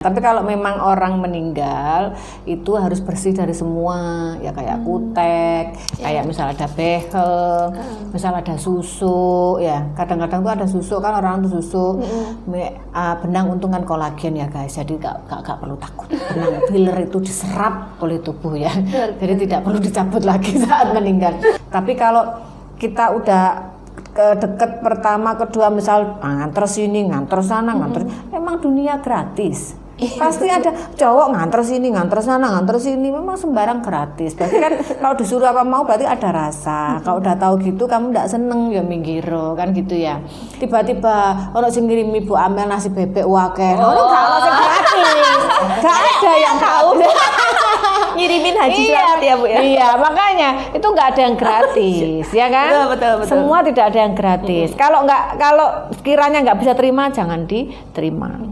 Tapi kalau memang orang meninggal itu harus bersih dari semua, ya kayak kutek, kayak misal ada behel, misal ada susuk, ya kadang-kadang tuh ada susuk kan orang tuh susuk, benang untung kan kolagen ya guys, jadi gak perlu takut. Benang filler itu diserap oleh tubuh ya, jadi tidak perlu dicabut lagi saat meninggal. Tapi kalau kita udah deket pertama, kedua misal nganter sini, nganter sana, nganter, memang dunia gratis. Pasti ada cowok nganter sini, nganter sana, nganter sini, memang sembarang gratis. Berarti kan kalau disuruh apa mau berarti ada rasa. Kalau udah tahu gitu kamu ndak seneng ya minggiro kan gitu ya. Tiba-tiba ono sing ngirim Ibu Amel nasi bebek wakeh. Ono gak ono sing gratis. Gak ada yang tahu. Ngirimin haji selamat ya Bu ya. Iya, makanya itu nggak ada yang gratis, ya kan? Betul. Semua tidak ada yang gratis. Kalau sekiranya nggak bisa terima, jangan diterima.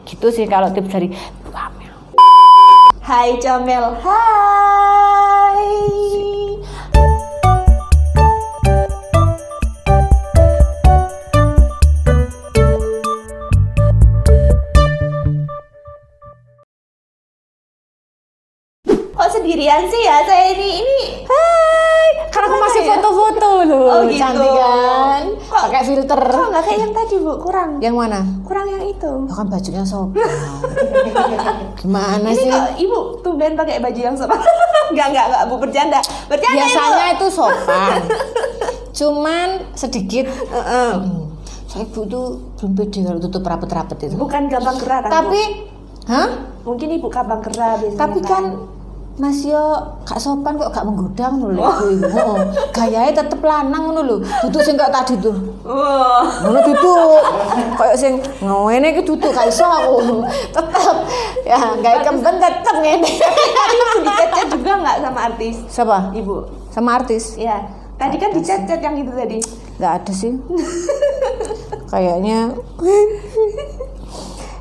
Gitu sih kalau tips dari Bu Amel. Hai Comel, hai. Kok sendirian sih ya saya ini? Hai, karena aku masih foto-foto loh. Oh gitu. Cantik kan? Pakai filter. Kok nggak kayak yang tadi Bu? Kurang. Yang mana? Kurang yang itu. Ya kan bajunya sopan. Gimana Ini sih? kok Ibu tumben pakai baju yang sopan? Enggak Bu, bercanda. Biasanya Ibu. itu sopan. Cuman sedikit. Saya Ibu tuh belum pede kalau tutup rapet-rapet itu. Bukan gampang gerah kan? Tapi, Mungkin Ibu gampang gerah biasanya. Tapi kan Mas yo gak sopan kok gak menggoda ngono lho ibu. Gayae tetep lanang ngono lho. Duduk sing kok tadi tuh. Ngono duduk. Kayak sing ngene iki duduk gak iso aku. Tetep ya gawe kemben tetep ngene. Tadi Ibu dicet-cet juga enggak sama artis? Siapa? Ibu. Sama artis? Iya. Tadi kan dicet-cet yang itu tadi. Gak ada sih. Kayaknya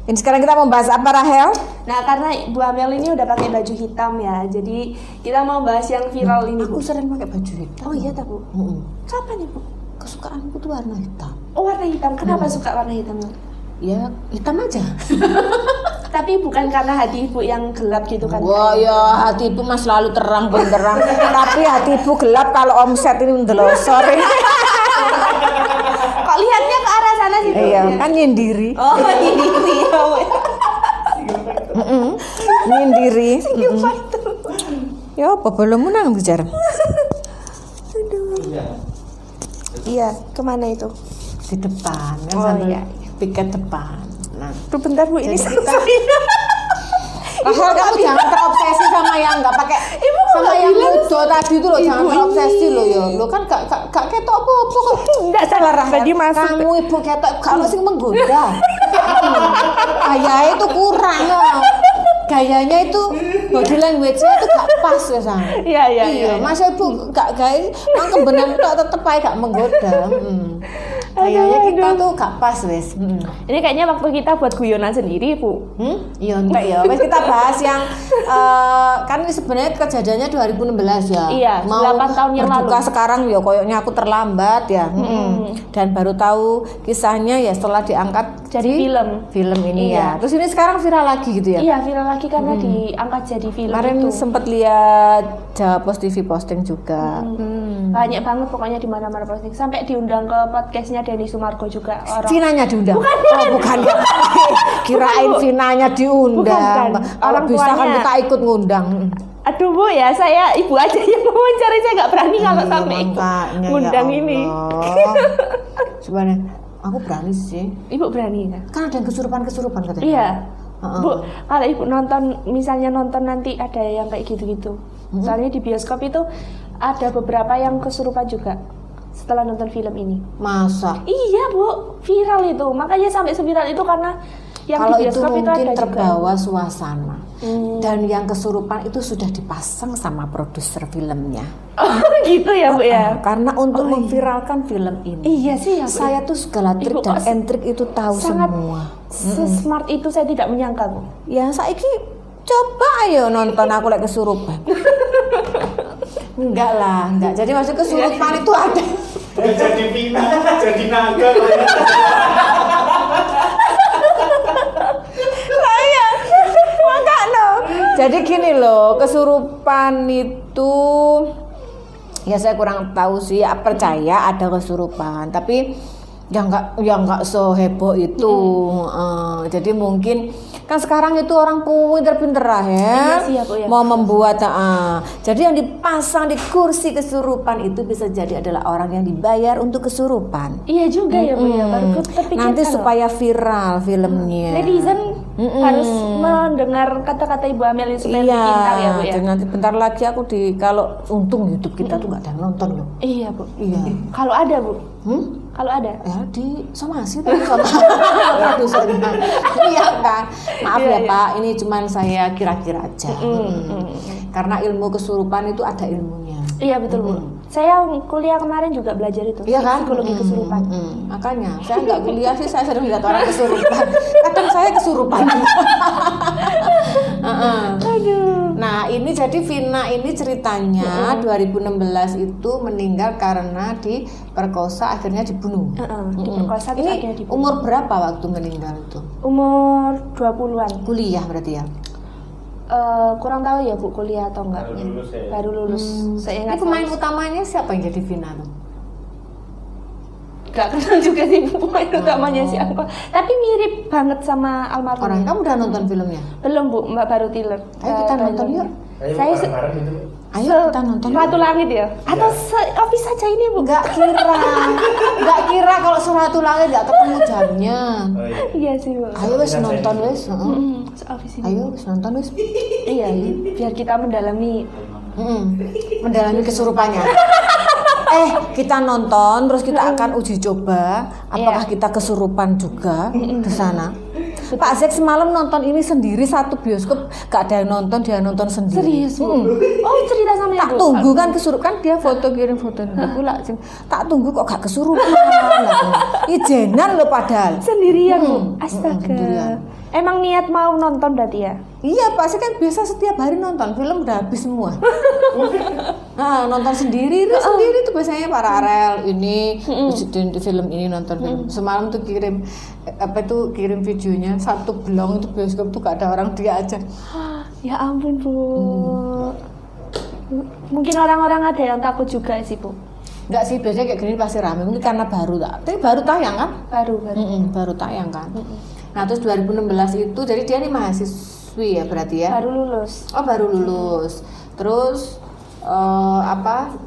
ini sekarang kita mau bahas apa, Rahel? Nah, karena Bu Amel ini udah pakai baju hitam ya, jadi kita mau bahas yang viral ini. Aku sering pakai baju hitam. Oh iya, tak Bu? Kapan Ibu? Kesukaanku tuh warna hitam. Oh, warna hitam. Kenapa suka warna hitam? Ya, hitam aja. Tapi bukan karena hati Ibu yang gelap gitu kan? Wah ya, hati Ibu mah selalu terang benderang. Tapi hati Ibu gelap kalau omset ini mendelosor. Kok lihatnya ke arah sana sih? Iya, kan nyendiri. Oh, nyendiri. Nyendiri. Ya apa belum menang bicara. Iya, kemana itu? Di depan kan sambil piket depan. Nah, Tuh bentar Bu, ini kita Rahel, kamu jangan terobsesi sama yang nggak pakai sama yang muda tadi itu loh, jangan terobsesi loh ya. Lo kan gak ketok apa-apa kok. Enggak salah Rahel. Tadi masuk. Kamu Ibu ketok kalau sing menggoda. Gaya itu kurang ya. Gayanya itu body language-nya itu gak pas ya Sang. Iya. Masa Ibu gak gaya, mang kebenan tok tetep ae gak menggoda. Kayaknya kita tuh gak pas wes. Ini kayaknya waktu kita buat guyonan sendiri Bu. Iya enggak ya. Wes kita bahas yang kan ini sebenarnya kejadiannya 2016 ya. Iya, 8 tahun yang lalu. Sekarang ya koyoknya aku terlambat ya. Dan baru tahu kisahnya ya setelah diangkat Jadi film ini Iya. ya. Terus ini sekarang viral lagi gitu ya. Iya, viral lagi karena diangkat jadi film. Kemarin itu. sempat lihat Jawa Post TV posting juga. Banyak banget pokoknya di mana-mana posting. Sampai diundang ke podcastnya Denny Sumargo juga orang. Vinanya diundang. Bukan. Kirain Vinanya diundang. Bukan. Kalau Orang bisa kan tuanya. kita ikut ngundang. Aduh Bu ya, saya Ibu aja yang mewawancari, saya nggak berani kalau sampai ikut ngundang ini. Sebenarnya aku berani sih. Ibu berani kan? Kan ada yang kesurupan katanya. Iya. Bu, kalau Ibu misalnya nonton nanti ada yang kayak gitu-gitu. Soalnya di bioskop itu ada beberapa yang kesurupan juga setelah nonton film ini. Masa? Iya Bu, viral itu. Makanya sampai seviral itu karena yang kalau di itu bioskop itu mungkin ada terbawa juga. Suasana. Dan yang kesurupan itu sudah dipasang sama produser filmnya. Oh gitu ya Bu ya. Karena untuk memviralkan film ini. Iya sih ya Bu. Saya tuh segala trik Ibu dan kok entrik itu tahu sangat semua. Smart itu saya tidak menyangka Bu. Ya saiki coba ayo nonton aku lagi kesurupan. Enggak. Jadi maksud kesurupan itu ada. Jadi Vina, jadi naga. Jadi gini loh, kesurupan itu ya saya kurang tahu sih, ya percaya ada kesurupan, tapi yang nggak seheboh itu. Jadi mungkin kan sekarang itu orang pinter-pinter lah ya, Iya sih ya, Bu, ya. mau membuat. Jadi yang dipasang di kursi kesurupan itu bisa jadi adalah orang yang dibayar untuk kesurupan. Iya juga ya Bu ya, baru terpikirkan Nanti loh. supaya viral filmnya. Netizen harus mendengar kata-kata Ibu Amel ini supaya lebih pintar ya Bu ya. Dan nanti bentar lagi aku kalau untung YouTube kita tuh nggak ada yang nonton loh. Iya Bu. Iya. Kalau ada Bu, kalau ada. Ya di somasi tuh sama produsernya. Iya kan. Maaf ya Pak, ini cuman saya kira-kira aja. Karena ilmu kesurupan itu ada ilmunya. Iya betul Bu. Saya kuliah kemarin juga belajar itu. Iya kan? Psikologi kesurupan. Makanya saya nggak kuliah sih, saya sering lihat orang kesurupan. Kadang saya kesurupan. Aduh. Nah ini jadi Vina ini ceritanya 2016 itu meninggal karena diperkosa akhirnya dibunuh. Diperkosa terus Ini akhirnya dibunuh. umur berapa waktu meninggal itu? Umur 20-an. Kuliah berarti ya? Kurang tahu ya Bu kuliah atau enggak. Baru lulus ya? Baru lulus. Saya Ini ingat pemain utamanya siapa yang jadi Vina tuh? Gak kenal juga sih Bu pemain utamanya siapa. Tapi mirip banget sama almarhum. Orang kamu udah nonton filmnya? Belum Bu, Mbak baru trailer. Ayo kita nonton yuk. Ayo Saya bareng-bareng gitu. Ayo kita nonton. Ratu Langit ya? Atau office saja ini Bu? Nggak kira kalau Suratul Langit nggak ketemu jamnya. Oh iya. Iya sih Bu. Ayo wes nonton wes. Office ini. Ayo wes nonton wes. Iya, biar kita mendalami. Mendalami kesurupannya. Kita nonton terus kita akan uji coba apakah kita kesurupan juga ke sana. Pak Zek semalam nonton ini sendiri satu bioskop, gak ada yang nonton, dia nonton sendiri. Serius Bu? Oh cerita sama Tak Ibu? tunggu kan kesurupan, dia kirim foto aku lah. Tak tunggu kok gak kesurupan. Ijenan lo padahal. Sendirian Bu? Astaga. sendirian. Emang niat mau nonton berarti ya? Iya, Pak Zek kan biasa setiap hari nonton film udah habis semua. Nah, nonton sendiri tuh biasanya para Arel ini di film ini nonton film. Semalam tuh kirim videonya satu blong itu bioskop tuh gak ada orang, dia aja. Ya ampun Bu. Mungkin orang-orang ada yang takut juga sih Bu. Enggak sih, biasanya kayak gini pasti rame. Mungkin karena tapi baru tayang kan? Baru. Baru tayang kan. Nah, terus 2016 itu jadi dia ini mahasiswi ya berarti ya? Baru lulus. Oh, baru lulus. Terus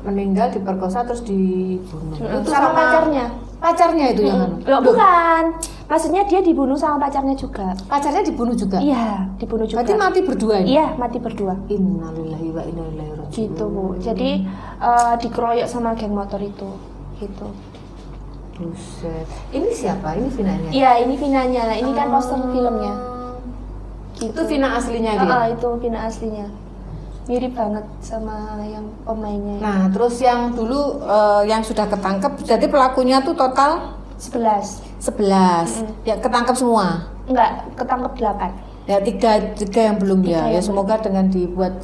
meninggal diperkosa terus dibunuh. Itu Sama pacarnya. Pacarnya itu yang anu. Loh, bukan. Maksudnya dia dibunuh sama pacarnya juga. Pacarnya dibunuh juga. Iya, dibunuh juga. Berarti mati berdua ini. Iya, mati berdua. Innalillahi wa inna ilaihi raji'un. Gitu Bu. Jadi dikeroyok sama geng motor itu. Gitu. Buset. Ini siapa? Ini Vinanya. Iya, ini Vinanya. Ini kan poster filmnya. Gitu. Itu Vina aslinya dia. Itu Vina aslinya. Mirip banget sama yang pemainnya. Nah, terus yang dulu yang sudah ketangkep, jadi pelakunya tuh total 11. 11. Ya ketangkep semua. Enggak, ketangkep 8. Ya tiga yang belum ya. Tiga Ya yang semoga dengan dibuat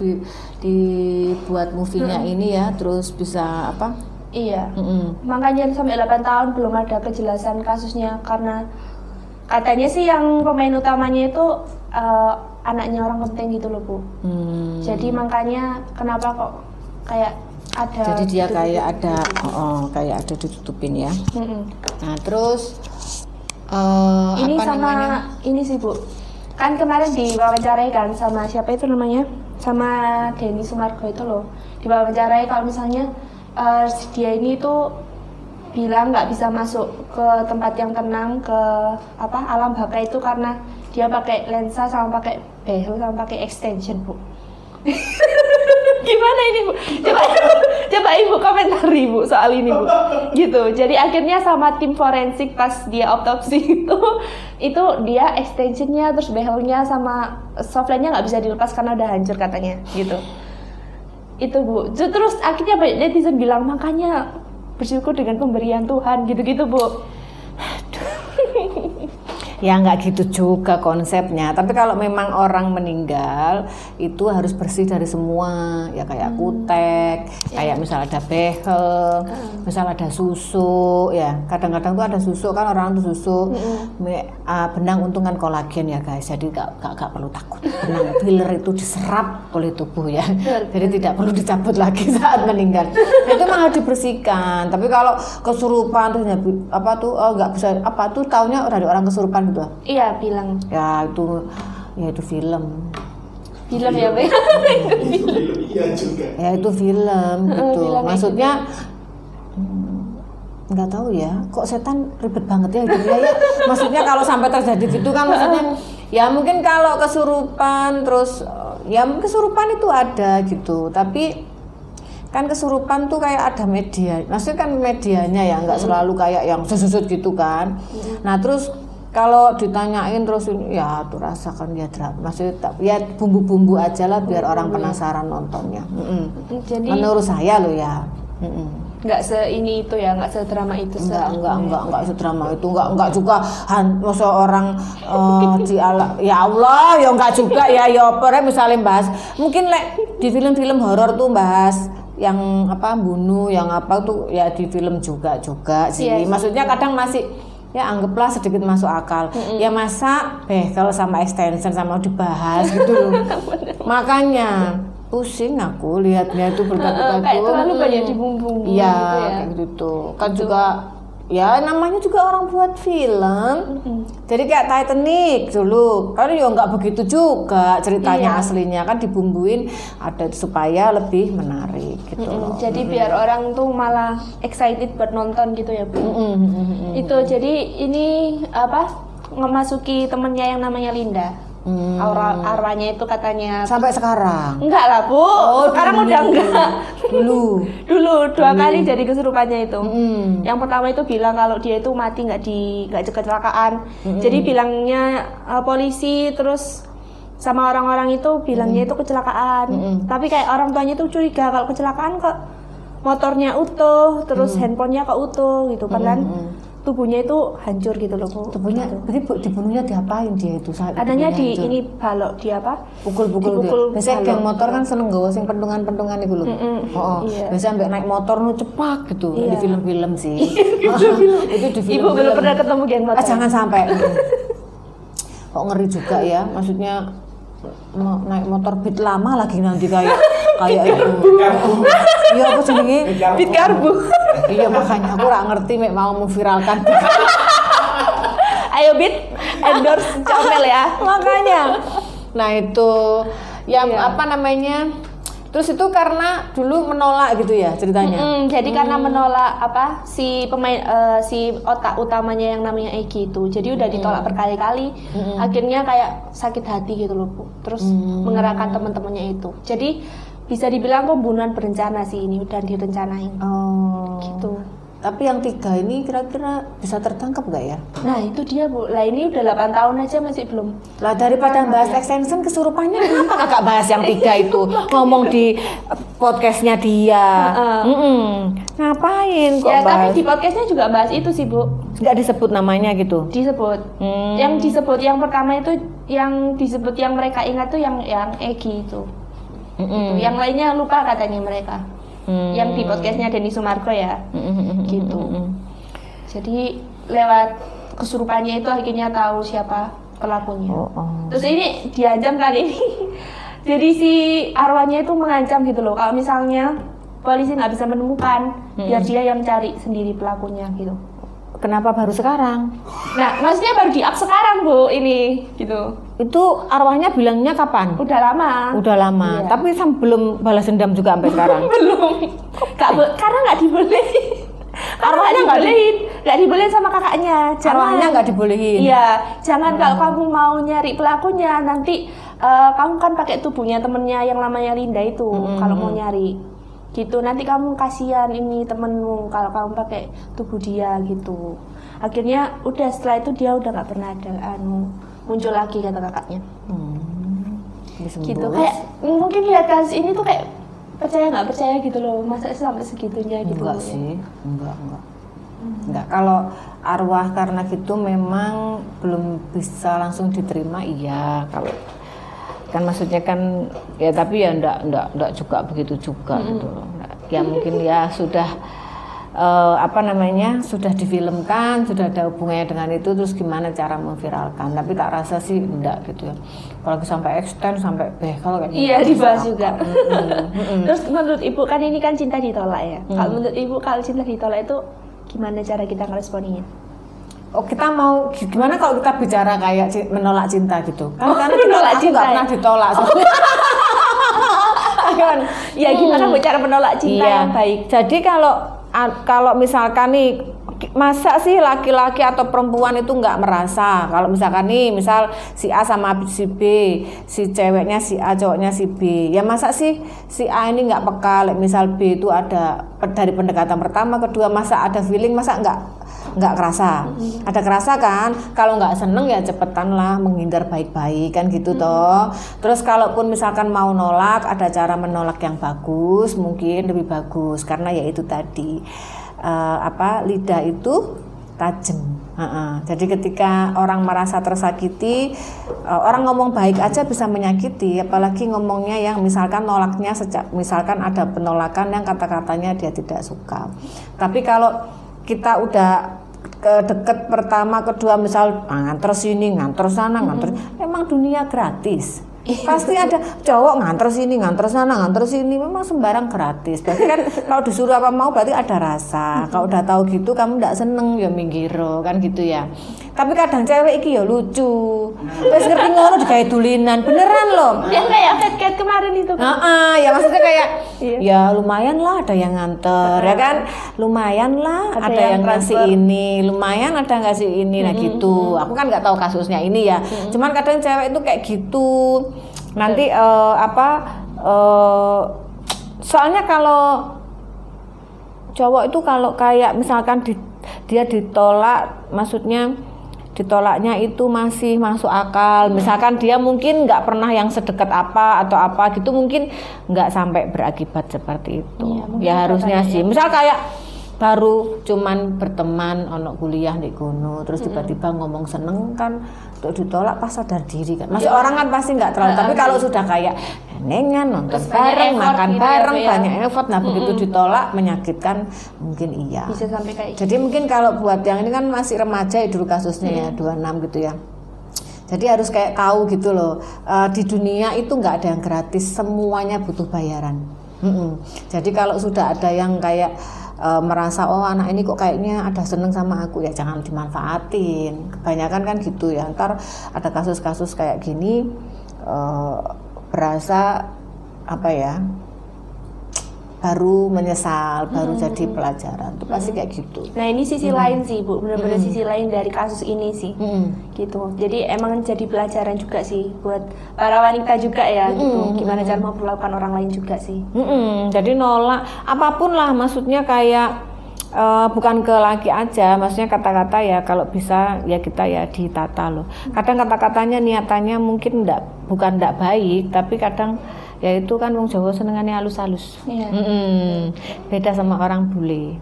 movie-nya ini ya terus bisa apa? Iya. Makanya sampai 8 tahun belum ada kejelasan kasusnya karena katanya sih yang pemain utamanya itu anaknya orang penting gitu loh Bu. Jadi makanya kenapa kok kayak ada. Jadi dia gitu-gitu. kayak ada ditutupin ya. Nah terus Ini apa sama namanya? ini sih Bu. Kan kemarin diwawancarai kan sama siapa itu namanya? Sama Denny Sumargo itu loh. Diwawancarai kalau misalnya dia ini tuh bilang nggak bisa masuk ke tempat yang tenang ke alam baka itu karena dia pakai lensa sama pakai behel sama pakai extension Bu. Gimana ini Bu? Coba Ibu komentar Ibu soal ini Bu. Gitu. Jadi akhirnya sama tim forensik pas dia otopsi itu dia extensionnya terus behelnya sama softline-nya nggak bisa dilepas karena udah hancur katanya gitu. Itu Bu. Terus akhirnya banyak netizen bilang makanya bersyukur dengan pemberian Tuhan gitu-gitu Bu. Ya nggak gitu juga konsepnya. Tapi kalau memang orang meninggal itu harus bersih dari semua, ya kayak kutek, kayak misalnya ada behel, misalnya ada susuk, ya kadang-kadang tuh ada susuk kan orang tuh susuk. Benang untung kan kolagen ya guys, jadi nggak perlu takut. Benang filler itu diserap oleh tubuh ya, jadi tidak perlu dicabut lagi saat meninggal. Itu memang harus dibersihkan. Tapi kalau kesurupan tuh nggak bisa tuh taunya dari orang kesurupan gitu. Iya bilang. Ya itu film. Film ya, Be? Iya juga. Ya itu film gitu. Film Maksudnya nggak tahu ya, kok setan ribet banget ya hidupnya ya. Maksudnya kalau sampai terjadi gitu kan maksudnya ya mungkin kalau kesurupan terus ya kesurupan itu ada gitu. Tapi kan kesurupan tuh kayak ada media. Maksudnya kan medianya ya nggak selalu kayak yang susut gitu kan. Nah, terus kalau ditanyain terus ya tuh rasakan ya drama. Maksudnya ya bumbu-bumbu aja lah biar orang penasaran nontonnya. Jadi menurut saya loh ya. nggak ini itu ya, nggak sedrama itu. Enggak sedrama itu, enggak juga masa orang ya Allah ya enggak juga ya opere misalnya bahas mungkin di film-film horor tuh bahas yang bunuh yang tuh ya di film juga sih. Iya, maksudnya kadang masih ya anggaplah sedikit masuk akal. Ya masa behel sama extension sama dibahas gitu loh. Makanya pusing aku lihatnya itu berkabut-kabut. Kayak terlalu banyak dibumbu-bumbu iya, gitu ya. kayak gitu tuh. Kan juga ya namanya juga orang buat film. Jadi kayak Titanic dulu. Kan ya nggak begitu juga ceritanya aslinya kan dibumbuin ada supaya lebih menarik gitu loh. Jadi biar orang tuh malah excited buat nonton gitu ya, Bu. Itu jadi ini memasuki temennya yang namanya Linda. Arwahnya itu katanya Sampai sekarang? Enggak lah, Bu. Sekarang udah enggak. Dulu 2 kali jadi kesurupannya itu. Yang pertama itu bilang kalau dia itu mati nggak kecelakaan. Jadi bilangnya polisi, terus sama orang-orang itu bilangnya itu kecelakaan. Tapi kayak orang tuanya itu curiga kalau kecelakaan kok motornya utuh, terus handphonenya kok utuh gitu kan. Tubuhnya itu hancur gitu loh, Bu. Tubuhnya, berarti dibunuhnya diapain dia itu? Adanya di ini balok di apa? Pukul-pukul dia. Biasanya geng motor kan seneng gawa sing pentungan-pentungan itu loh. Iya. Biasanya sampai naik motor nu cepak gitu. Di film-film sih. Itu di film. Ibu belum pernah ketemu geng motor. Jangan sampai. Kok ngeri juga ya, maksudnya naik motor beat lama lagi nanti kayak itu. Iya apa jenenge? Beat karbu. Iya makanya aku nggak ngerti mau memviralkan. Ayo Beat endorse Comel ya. Makanya. Nah itu yang terus itu karena dulu menolak gitu ya ceritanya. Jadi karena menolak si pemain si otak utamanya yang namanya Egy itu. Jadi udah ditolak berkali-kali. Akhirnya kayak sakit hati gitu loh, Bu. Terus mengerahkan teman-temannya itu. Jadi bisa dibilang pembunuhan berencana sih ini, udah direncanain. Gitu. Tapi yang 3 ini kira-kira bisa tertangkap nggak ya? Nah itu dia, Bu. Lah ini udah 8 tahun aja masih belum. Lah daripada bahas extension kesurupannya kenapa nggak bahas yang 3 itu? Ngomong di podcastnya dia. Ngapain kok Ya bahas? tapi di podcastnya juga bahas itu sih, Bu. Nggak disebut namanya gitu? Disebut. Yang disebut yang pertama itu yang disebut yang mereka ingat tuh yang Egy itu. Yang lainnya lupa katanya mereka. Yang di podcastnya Denny Sumargo ya. Gitu. Jadi lewat kesurupannya itu akhirnya tahu siapa pelakunya. Terus ini diancam kali ini. Jadi si arwahnya itu mengancam gitu loh. Kalau misalnya polisi nggak bisa menemukan, biar dia yang cari sendiri pelakunya gitu. Kenapa baru sekarang? Nah, maksudnya baru di-up sekarang, Bu, ini gitu. Itu arwahnya bilangnya kapan? Udah lama. Iya. Tapi belum balas dendam juga sampai sekarang. Belum. Karena nggak dibolehin. Arwahnya nggak dibolehin sama kakaknya. Arwahnya nggak dibolehin. Iya, jangan kalau kamu mau nyari pelakunya nanti kamu kan pakai tubuhnya temennya yang namanya Linda itu kalau mau nyari. Gitu nanti kamu kasihan ini temenmu kalau kamu pakai tubuh dia gitu. Akhirnya udah setelah itu dia udah nggak pernah ada muncul lagi kata kakaknya. Gitu kayak mungkin lihat kasus ini tuh kayak percaya nggak percaya gitu loh, masa sampai segitunya gitu. Enggak sih, enggak. Enggak. Kalau arwah karena gitu memang belum bisa langsung diterima, iya. Kalau kan maksudnya kan ya, tapi ya enggak juga begitu juga gitu. Ya mungkin ya sudah sudah difilmkan, sudah ada hubungannya dengan itu, terus gimana cara memviralkan. Tapi tak rasa sih enggak gitu ya. Apalagi sampai extend, sampai kalau kayak iya dibahas juga. Terus menurut Ibu kan ini kan cinta ditolak ya. Kalau menurut Ibu kalau cinta ditolak itu gimana cara kita ngeresponinya? Oh, kita mau gimana kalau kita bicara kayak menolak cinta gitu? Kan karena menolak aku cinta nggak pernah ditolak. Ya gimana cara menolak cinta yang baik? Jadi kalau misalkan nih, masa sih laki-laki atau perempuan itu nggak merasa kalau misalkan nih, misal si A sama si B, si ceweknya si A, cowoknya si B, ya masa sih si A ini nggak peka, misal B itu ada dari pendekatan pertama, kedua, masa ada feeling, masa nggak kerasa, ada kerasa kan? Kalau nggak seneng ya cepetan lah menghindar baik-baik kan gitu toh. Terus kalaupun misalkan mau nolak, ada cara menolak yang bagus, mungkin lebih bagus karena ya itu tadi lidah itu tajam. Jadi ketika orang merasa tersakiti, orang ngomong baik aja bisa menyakiti, apalagi ngomongnya yang misalkan nolaknya misalkan ada penolakan yang kata-katanya dia tidak suka. Tapi kalau kita udah deket pertama, kedua, misal nganter sini, nganter sana, nganter, emang dunia gratis. Pasti ada cowok nganter sini, nganter sana, nganter sini, memang sembarang gratis. Berarti kan kalau disuruh apa mau berarti ada rasa. Kalau udah tahu gitu kamu nggak seneng ya minggiro kan gitu ya. Tapi kadang cewek iki ya lucu. Terus ngerti ngono digawe dulinan, beneran loh. Yang kayak cat kemarin itu kan. Ya maksudnya kayak ya lumayan lah ada yang nganter ya kan. Lumayan lah ada yang ngasih ini, lumayan ada ngasih ini, nah gitu. Aku kan nggak tahu kasusnya ini ya. Cuman kadang cewek itu kayak gitu. Nanti soalnya kalau cowok itu kalau kayak misalkan dia ditolak, maksudnya ditolaknya itu masih masuk akal. Misalkan dia mungkin nggak pernah yang sedekat apa atau apa gitu, mungkin nggak sampai berakibat seperti itu. Ya harusnya sih. Misal kayak baru cuman berteman ono kuliah di kono, terus tiba-tiba ngomong seneng kan, untuk ditolak pas sadar diri kan. Masih orang kan pasti nggak terlalu, tapi kalau sudah kayak nengan nonton bareng, makan bareng, banyak effort, nah begitu ditolak menyakitkan, mungkin iya. Bisa sampai kayak jadi mungkin kalau buat yang ini kan masih remaja ya dulu kasusnya ya 26 gitu ya. Jadi harus kayak tahu gitu loh, di dunia itu nggak ada yang gratis, semuanya butuh bayaran. Jadi kalau sudah ada yang kayak merasa oh anak ini kok kayaknya ada seneng sama aku, ya jangan dimanfaatin. Kebanyakan kan gitu ya, ntar ada kasus-kasus kayak gini berasa baru menyesal, baru jadi pelajaran, itu pasti kayak gitu. Nah ini sisi lain sih Bu, benar-benar sisi lain dari kasus ini sih, gitu. Jadi emang jadi pelajaran juga sih buat para wanita juga ya, gitu. Gimana cara memperlakukan orang lain juga sih. Jadi nolak apapun lah, maksudnya kayak bukan ke laki aja, maksudnya kata-kata ya kalau bisa ya kita ya ditata loh. Kadang kata-katanya niatannya mungkin bukan enggak baik, tapi kadang ya itu kan wong Jawa senengannya halus-halus. Beda sama orang bule.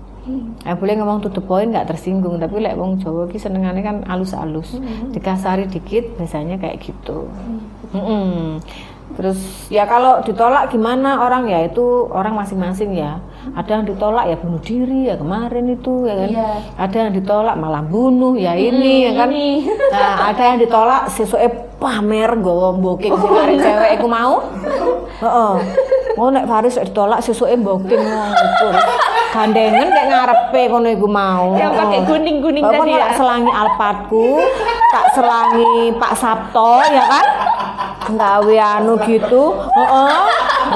Bule ngomong to the point nggak tersinggung, tapi lek wong Jawa ki senengannya kan halus-halus. Dikasari dikit biasanya kayak gitu. Terus ya kalau ditolak gimana orang, ya itu orang masing-masing ya. Ada yang ditolak ya bunuh diri ya kemarin itu ya kan. Ada yang ditolak malah bunuh ya ini ya kan. Nah, ada yang ditolak sesuke pamer nggawa mboking sing arek cewek iku mau. Mau nek Faris ditolak sesuke mboking ngono. Gandengan nek ngarepe ngono iku mau. Yang pakai guning-guning tadi ya. Tak selangi Alphardku, tak selangi Pak Sabto ya kan. Gawe anu gitu,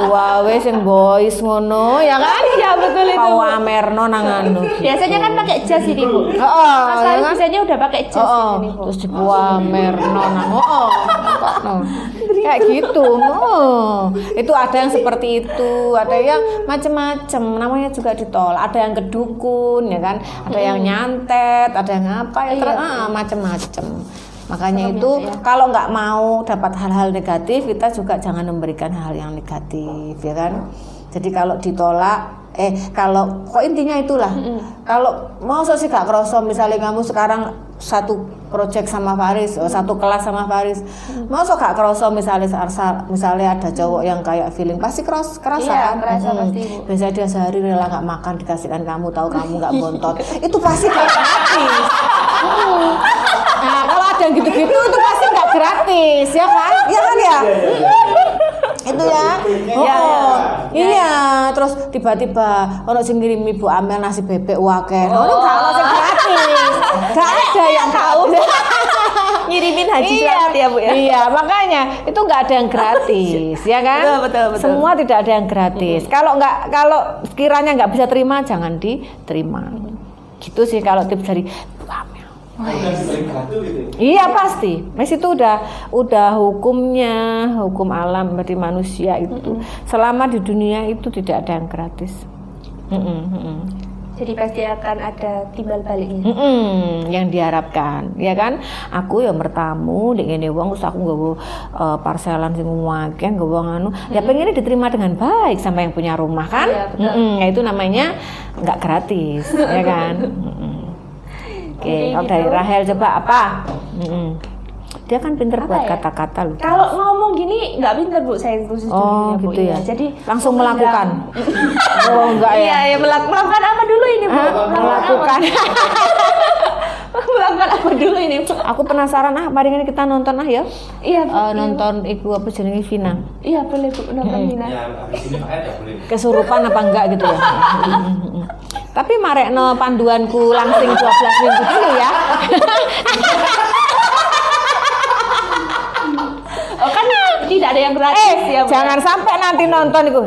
wae sing boys ngono ya kan? Iya betul itu. Pamerno nang anu. Biasanya kan pakai jas ini Bu. Mas Faris biasanya udah pakai jas ini Bu. Terus dipamerno nang kayak gitu. Itu ada yang seperti itu, ada yang macam-macam, namanya juga ditolak. Ada yang kedukun ya kan, ada yang nyantet, ada yang apa ya, macam-macam. Makanya itu kalau nggak mau dapat hal-hal negatif, kita juga jangan memberikan hal yang negatif ya kan. Jadi kalau ditolak kalau kok intinya itulah. Kalau mau sih gak kerasa misalnya kamu sekarang satu project sama Faris, satu kelas sama Faris, mau gak kerasa misalnya ada cowok yang kayak feeling pasti kerasa Iya, kan? kerasa pasti, Bu. Biasanya dia sehari rela gak makan dikasihkan kamu, tahu kamu gak bontot, itu pasti gak gratis. Nah kalau ada yang gitu-gitu itu pasti gak gratis, ya kan? Iya kan ya? Itu ya. Iya, terus tiba-tiba ono sing ngirim Ibu Amel nasi bebek wakeh. Ono gak ono sing gratis. Gak ada yang tahu. Ngirimin haji selamat ya, Bu ya. Iya, makanya itu nggak ada yang gratis, ya kan? Betul. Semua tidak ada yang gratis. Kalau sekiranya nggak bisa terima, jangan diterima. Gitu sih kalau tips dari Bu Amel. Bukan sering batu gitu. Iya pasti, Mas itu udah hukumnya, hukum alam berarti manusia itu. Selama di dunia itu tidak ada yang gratis. Jadi pasti akan ada timbal baliknya. Yang diharapkan, ya kan? Aku ya mertamu, dengan wong terus aku nggawa parselan sing akeh, nggawa anu. Ya pengennya diterima dengan baik sama yang punya rumah kan? Iya, betul. Ya itu namanya nggak gratis, ya kan? Oke, kalau dari Rahel coba apa? Dia kan pinter buat ya? kata-kata loh. Kalau ngomong gini nggak pinter, Bu, saya Oh Bu, gitu ya. Jadi langsung melakukan. Oh enggak ya? Iya, melakukan apa dulu ini, Bu? Melakukan. Melakukan apa dulu ini, Bu? Aku penasaran mari ini kita nonton ya. Iya, Bu. Nonton iku apa jenenge Vina. Iya, boleh, Bu, nonton Vina. Ya, habis ini Pak ya boleh. Kesurupan apa enggak gitu ya. Tapi marekno panduanku langsing 12 minggu dulu ya. Oh kan tidak ada yang gratis ya, Bu. Jangan sampai nanti nonton itu.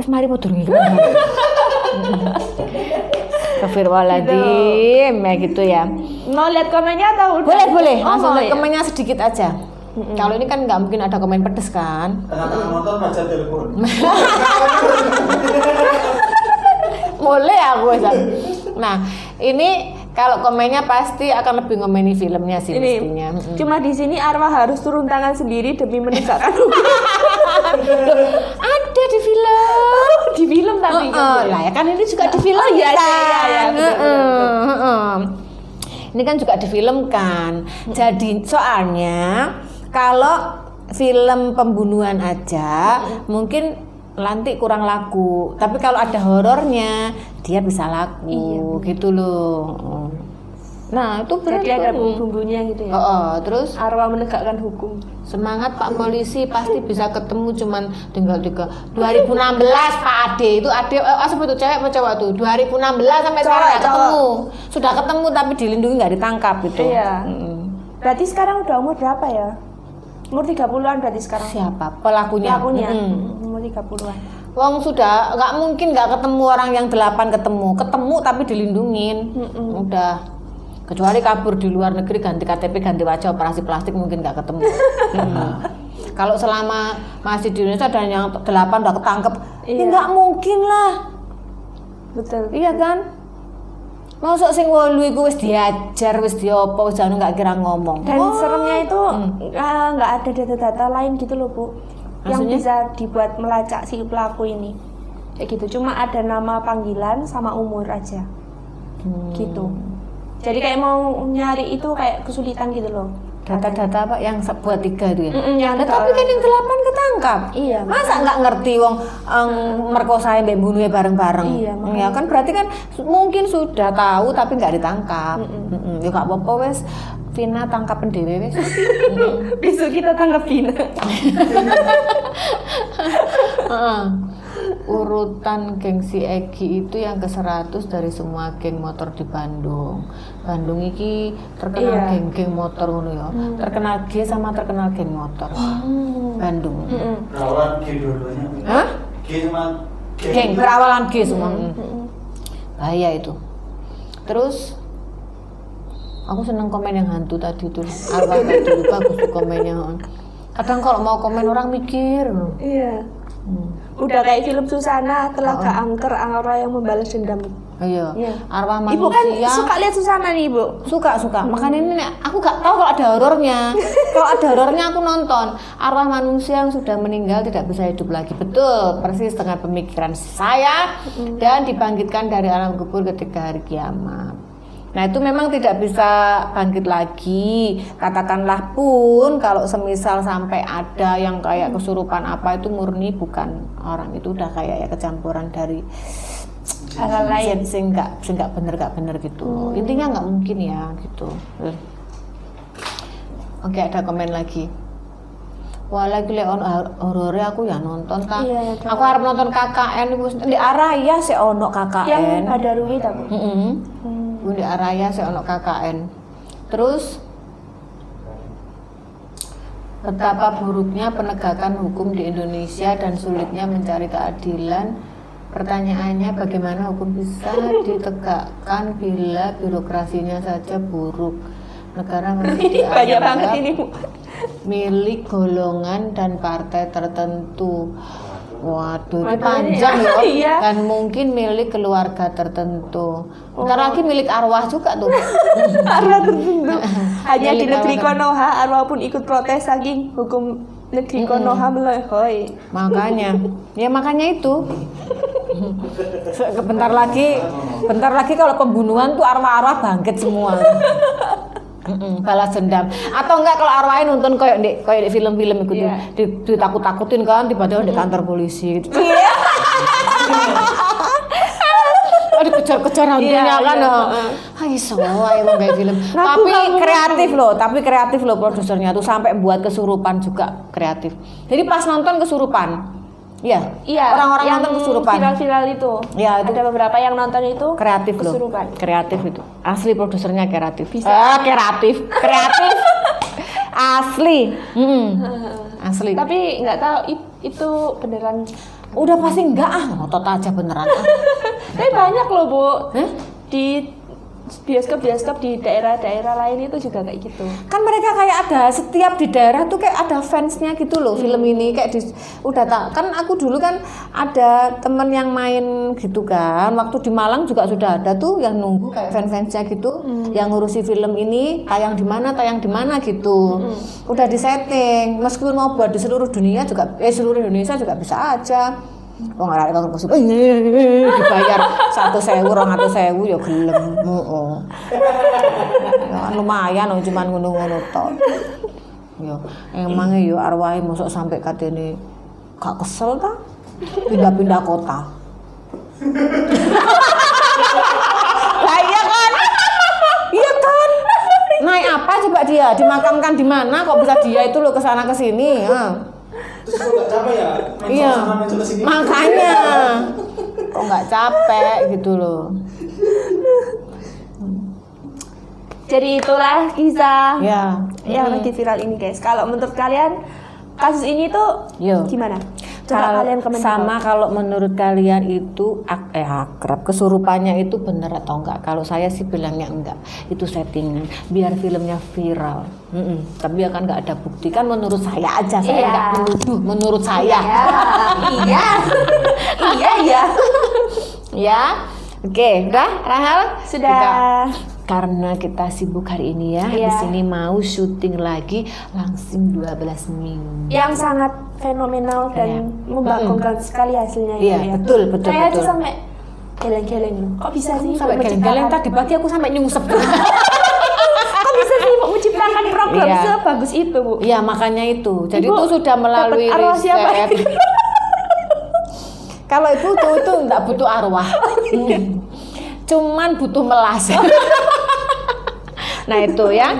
Wis mari podo iki. Astagfirullahaladzim, ya gitu ya. Mau lihat komennya atau udah? Boleh, Oh, langsung mau lihat ya? komennya sedikit aja. Kalau ini kan nggak mungkin ada komen pedes kan. Tengah-tengah nonton baca telepon. Boleh aku San. Nah, ini kalau komennya pasti akan lebih ngomeni filmnya sih Ini mestinya. cuma di sini Arwah harus turun tangan sendiri demi menegakkan hukum. Ada di film. Di film tapi Lah ya kan ini juga di film. Oh, iya, betul. Ini kan juga difilmkan. Jadi soalnya kalau film pembunuhan aja mungkin nanti kurang laku. Tapi kalau ada horornya dia bisa laku gitu loh. Nah, itu berarti Jadi ada bumbu-bumbunya gitu ya. Terus Arwah menegakkan hukum. semangat Pak Polisi pasti bisa ketemu cuman tinggal 2016 Pak Ade itu sebut tuh cewek apa cowok tuh 2016 sampai sekarang nggak ketemu, sudah ketemu tapi dilindungi nggak ditangkap gitu. Iya. Berarti sekarang udah umur berapa ya? Umur 30-an berarti sekarang. Siapa pelakunya? Umur 30-an. Wong sudah nggak mungkin nggak ketemu orang yang 8 ketemu tapi dilindungin. Udah kecuali kabur di luar negeri ganti KTP ganti wajah operasi plastik mungkin nggak ketemu. Kalau selama masih di Indonesia dan yang 8 udah ketangkep, ya nggak mungkin lah. Betul. Iya kan? Masuk sing 8 iku wis diajar wis diopo wis anu nggak kira ngomong. Dan seremnya itu nggak ada data-data lain gitu loh, Bu. Yang Maksudnya? bisa dibuat melacak si pelaku ini. Kayak gitu. Cuma ada nama panggilan sama umur aja. Gitu. Jadi kayak mau nyari itu kayak kesulitan gitu loh. Data-data apa yang buat 3 itu ya? Yang Tapi kan yang 8 ketangkap. Iya, Masa nggak ngerti wong merkosain mbek bunuhnya bareng-bareng. Iya, Ya kan berarti kan mungkin sudah tahu tapi nggak ditangkap. Ya nggak apa-apa wes. Vina tangkapen dhewe wes. Besok kita tangkap Vina. Urutan geng si Egi itu yang ke-100 dari semua geng motor di Bandung. Bandung iki terkenal geng-geng motor ngono ya. Terkenal G sama terkenal geng motor. Bandung. Rawan G dua-duanya. Hah? G sama Geng berawalan G semua. Bahaya itu. Terus aku seneng komen yang hantu tadi tuh. Arwah tadi bagus tuh komennya. Kadang kalau mau komen orang mikir. Iya. Udah kayak film Susana, Telaga Angker, Arwah yang membalas dendam. Iya. Arwah Ibu kan manusia. suka lihat Susana nih, Ibu. Suka. Makanya ini aku gak tahu kalau ada horornya. Kalau ada horornya aku nonton. Arwah manusia yang sudah meninggal tidak bisa hidup lagi. Betul, persis dengan pemikiran saya dan dibangkitkan dari alam kubur ketika hari kiamat. Nah, itu memang tidak bisa bangkit lagi. Katakanlah pun kalau semisal sampai ada yang kayak kesurupan apa itu murni bukan orang, itu udah kayak ya kecampuran dari hal lain sing nggak bener gitu. Intinya nggak mungkin ya gitu. Oke, ada komen lagi. Wah, lagi lek ono horor aku ya nonton ta. Iya, Aku harap nonton KKN iku di Araya sik ono KKN. yang ada Rui ta, Bu? Di Araya sik ono KKN. Terus betapa buruknya penegakan hukum di Indonesia dan sulitnya mencari keadilan. Pertanyaannya, bagaimana hukum bisa ditegakkan bila birokrasinya saja buruk? Negara masih Banyak banget dianggap ini, Bu. milik golongan dan partai tertentu. Waduh, ini Waduh, panjang ini loh. iya. Dan mungkin milik keluarga tertentu. Ntar lagi milik arwah juga tuh. Arwah tertentu. Hanya di Milik negeri arwah Konoha, arwah pun ikut protes saking hukum negeri Konoha melehoi. Makanya itu. Bentar lagi kalau pembunuhan tuh arwah-arwah bangkit semua. Balas dendam. Atau enggak kalau arwahnya nonton kayak di film-film itu ditakut-takutin kan tiba-tiba di kantor polisi gitu. Iya. Dikejar-kejar hantunya kan. Hai semua emang kayak film. Tapi kreatif loh produsernya tuh sampai buat kesurupan juga kreatif. Jadi pas nonton kesurupan. Iya. Orang-orang yang nonton kesurupan. Viral itu. Ya, itu ada beberapa yang nonton itu kreatif kesurupan. loh. Kreatif itu. Asli produsernya kreatif. Bisa. Kreatif. Asli. Asli. Tapi nggak tahu itu beneran. Udah pasti enggak ngotot aja beneran. Tapi banyak loh, Bu. Hah? Di bioskop-bioskop di daerah-daerah lain itu juga kayak gitu. Kan mereka kayak ada setiap di daerah tuh kayak ada fansnya gitu loh film ini kayak kan aku dulu kan ada temen yang main gitu kan waktu di Malang juga sudah ada tuh yang nunggu kayak fans-fansnya gitu yang ngurusi film ini tayang di mana gitu udah disetting meskipun mau buat di seluruh dunia juga seluruh Indonesia juga bisa aja. Wong arek kok kesuwen dibayar 1.000 200.000 ya gelem. Ya lumayan cuman ngono-ngono tok. Ya emang ya arwahe mosok sampai katene gak kesel ta pindah-pindah kota. Lah iya kan? Iya kan? Naik apa coba dia? Dimakamkan di mana kok bisa dia itu loh kesana kesini? Terus kok nggak capek ya? Iya, makanya kok nggak capek gitu loh. Jadi itulah kisah yang lagi viral ini, guys. Kalau menurut kalian kasus ini tuh gimana? Coba kalian komen. Sama kalau menurut kalian itu akrab kesurupannya itu benar atau enggak? Kalau saya sih bilangnya enggak, itu settingan biar filmnya viral. Tapi akan nggak ada bukti kan menurut saya aja, saya nggak menuduh, menurut saya. Iya. Ya, oke, udah Rahel Sudah. Karena kita sibuk hari ini ya, di sini mau syuting lagi langsung 12 minggu. Yang sangat fenomenal dan membanggakan sekali hasilnya. Iya, betul. Saya aja sampai geleng-geleng. Kok bisa sih? Sampai geleng-geleng tadi pagi aku sampai nyungsep. Kok bisa sih menciptakan program sebagus itu, Bu? Iya, makanya itu. Jadi Ibu itu sudah melalui riset. Kalau itu enggak butuh arwah. Cuman butuh melas. Nah itu ya.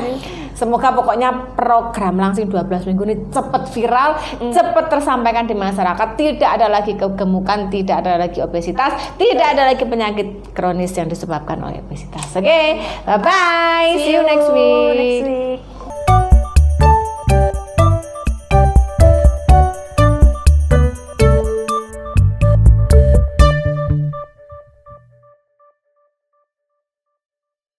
Semoga pokoknya program langsung 12 minggu ini cepat viral, cepat tersampaikan di masyarakat. Tidak ada lagi kegemukan, tidak ada lagi obesitas, tidak ada lagi penyakit kronis yang disebabkan oleh obesitas. Oke, bye-bye. See you next week.